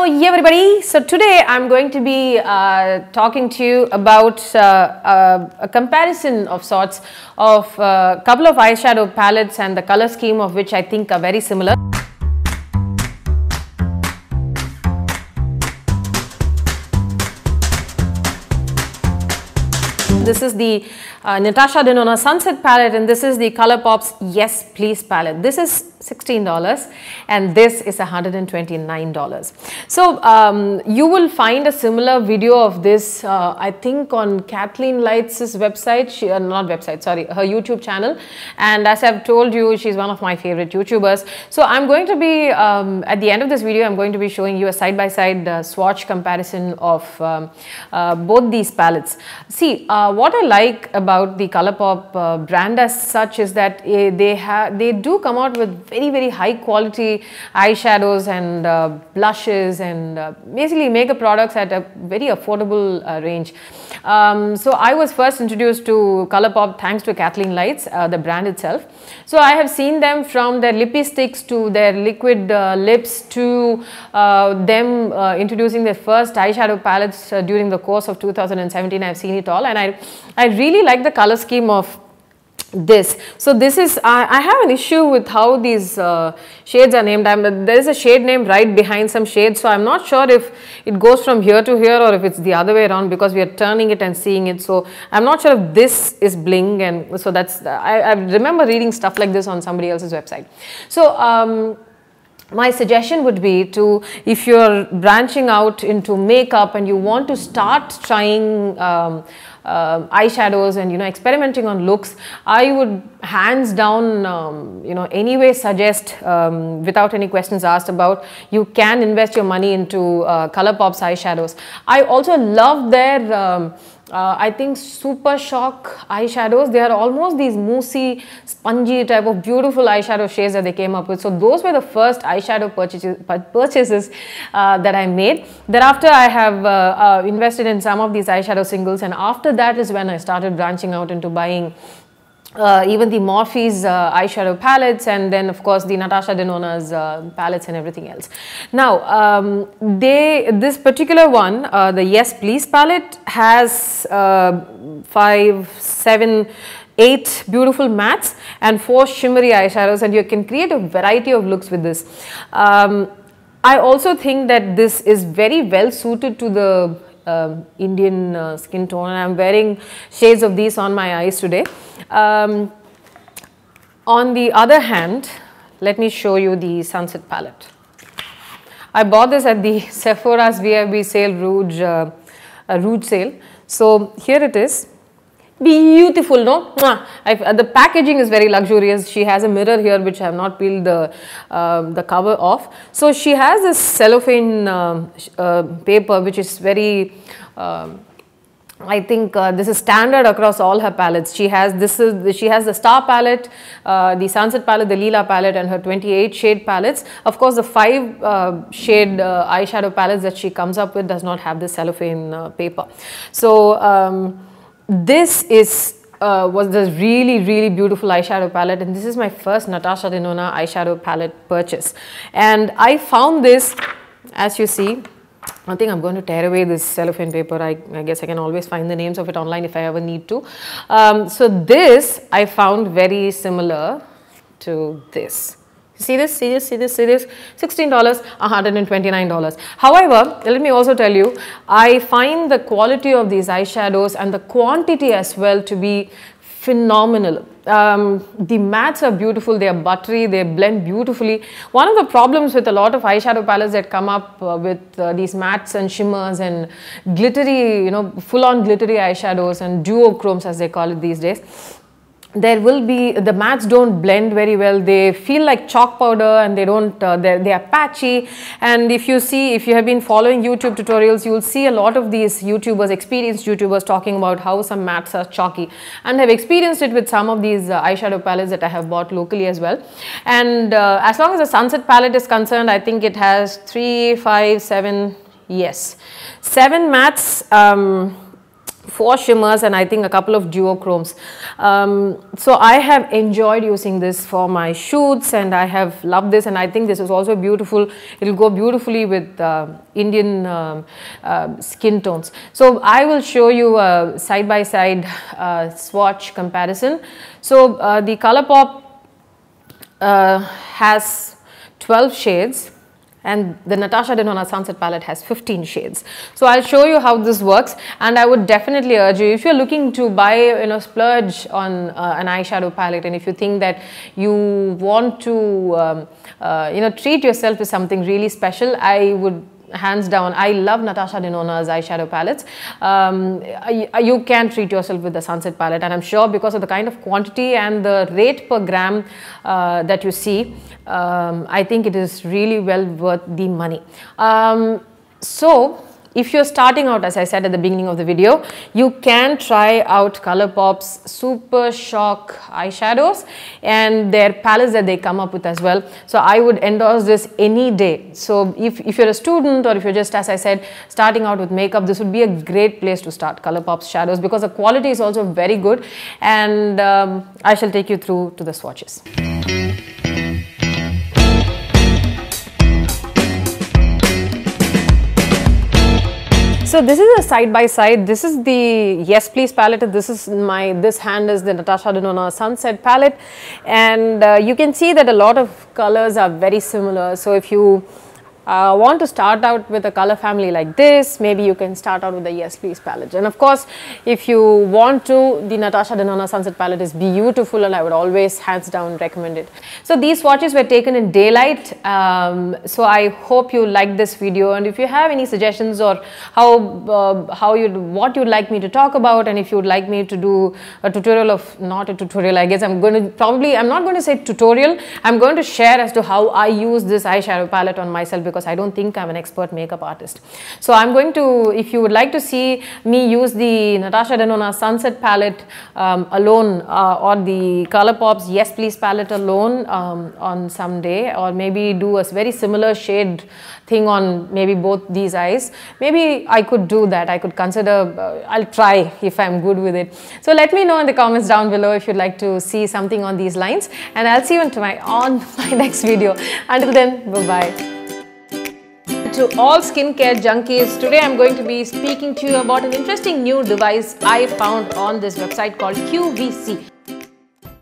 yeah everybody, so today I'm going to be talking to you about a comparison of sorts of a couple of eyeshadow palettes and the color scheme of which I think are very similar. This is the Natasha Denona Sunset palette and this is the Colourpop's Yes Please palette. This is $16 and this is $129. So you will find a similar video of this I think on Kathleen Light's website, her YouTube channel, and as I've told you, she's one of my favorite YouTubers. So I'm going to be at the end of this video, I'm going to be showing you a side-by-side swatch comparison of both these palettes. See, what I like about the Colourpop brand as such is that they do come out with very high quality eyeshadows and blushes and basically makeup products at a very affordable range. So I was first introduced to Colourpop thanks to Kathleen Lights, the brand itself. So I have seen them from their lippy sticks to their liquid lips to them introducing their first eyeshadow palettes during the course of 2017. I've seen it all and I really like the color scheme of this. So this is, I have an issue with how these shades are named. There is a shade name right behind some shades, so I'm not sure if it goes from here to here or if it's the other way around because we are turning it and seeing it. So I'm not sure if this is bling, and so that's, I remember reading stuff like this on somebody else's website. So my suggestion would be to, if you're branching out into makeup and you want to start trying eyeshadows and experimenting on looks, I would hands down anyway suggest without any questions asked about, you can invest your money into Colourpop's eyeshadows. I also love their I think Super Shock eyeshadows. They are almost these moussey, spongy type of beautiful eyeshadow shades that they came up with. So those were the first eyeshadow purchases that I made. Thereafter I have invested in some of these eyeshadow singles, and after that is when I started branching out into buying even the Morphe's eyeshadow palettes, and then of course the Natasha Denona's palettes and everything else. Now this particular one, the Yes Please palette, has 5, 7, 8 beautiful mattes and 4 shimmery eyeshadows, and you can create a variety of looks with this. I also think that this is very well suited to the Indian skin tone, and I'm wearing shades of these on my eyes today. On the other hand, let me show you the Sunset palette. I bought this at the Sephora's VIB sale, Rouge sale. So here it is. Beautiful, no? The packaging is very luxurious. She has a mirror here which I have not peeled the cover off. So she has this cellophane paper which is very I think this is standard across all her palettes. She has the Star palette, the Sunset palette, the Leela palette, and her 28 shade palettes. Of course, the 5 shade eyeshadow palettes that she comes up with does not have the cellophane paper. So this was the really beautiful eyeshadow palette, and this is my first Natasha Denona eyeshadow palette purchase. And I found this, as you see, I think I'm going to tear away this cellophane paper. I guess I can always find the names of it online if I ever need to. So this I found very similar to this. See this, see this, see this, see this, $16, $129. However, let me also tell you, I find the quality of these eyeshadows and the quantity as well to be phenomenal. The mattes are beautiful, they are buttery, they blend beautifulally. One of the problems with a lot of eyeshadow palettes that come up with these mattes and shimmers and glittery, full-on glittery eyeshadows and duochromes as they call it these days, there will be, the mattes don't blend very well. They feel like chalk powder and they don't, they are patchy. And if you have been following YouTube tutorials, you will see a lot of these YouTubers, experienced YouTubers, talking about how some mattes are chalky. And I've experienced it with some of these eyeshadow palettes that I have bought locally as well. And as long as the Sunset palette is concerned, I think it has 3, 5, 7, yes, 7 mattes, 4 shimmers and I think a couple of duochromes. So I have enjoyed using this for my shoots and I have loved this, and I think this is also beautiful. It will go beautifully with Indian skin tones. So I will show you a side by side swatch comparison. So the Colourpop has 12 shades and the Natasha Denona Sunset palette has 15 shades. So I'll show you how this works, and I would definitely urge you, if you're looking to buy, splurge on an eyeshadow palette, and if you think that you want to treat yourself to something really special, I would hands down, I love Natasha Denona's eyeshadow palettes. You can treat yourself with the Sunset palette, and I'm sure because of the kind of quantity and the rate per gram that you see, I think it is really well worth the money. So if you're starting out, as I said at the beginning of the video, you can try out Colourpop's Super Shock eyeshadows and their palettes that they come up with as well. So I would endorse this any day. So if you're a student, or if you're just, as I said, starting out with makeup, this would be a great place to start, Colourpop's shadows, because the quality is also very good, and I shall take you through to the swatches. So this is a side by side. This is the Yes Please palette. This hand is the Natasha Denona Sunset palette, and you can see that a lot of colors are very similar. So if you want to start out with a color family like this, maybe you can start out with the Yes Please palette. And of course, if you want to, the Natasha Denona Sunset palette is beautiful, and I would always hands down recommend it. So these swatches were taken in daylight. So I hope you liked this video, and if you have any suggestions or what you'd like me to talk about, and if you'd like me to do a tutorial of, not a tutorial, I guess I'm not going to say tutorial, I'm going to share as to how I use this eyeshadow palette on myself, because I don't think I'm an expert makeup artist. So I'm going to, if you would like to see me use the Natasha Denona Sunset palette alone, or the Colourpop's Yes Please palette alone on some day, or maybe do a very similar shade thing on maybe both these eyes, maybe I could do that. I could consider, I'll try if I'm good with it. So let me know in the comments down below if you'd like to see something on these lines, and I'll see you on my next video. Until then, bye-bye. To all skincare junkies, today I'm going to be speaking to you about an interesting new device I found on this website called QVC.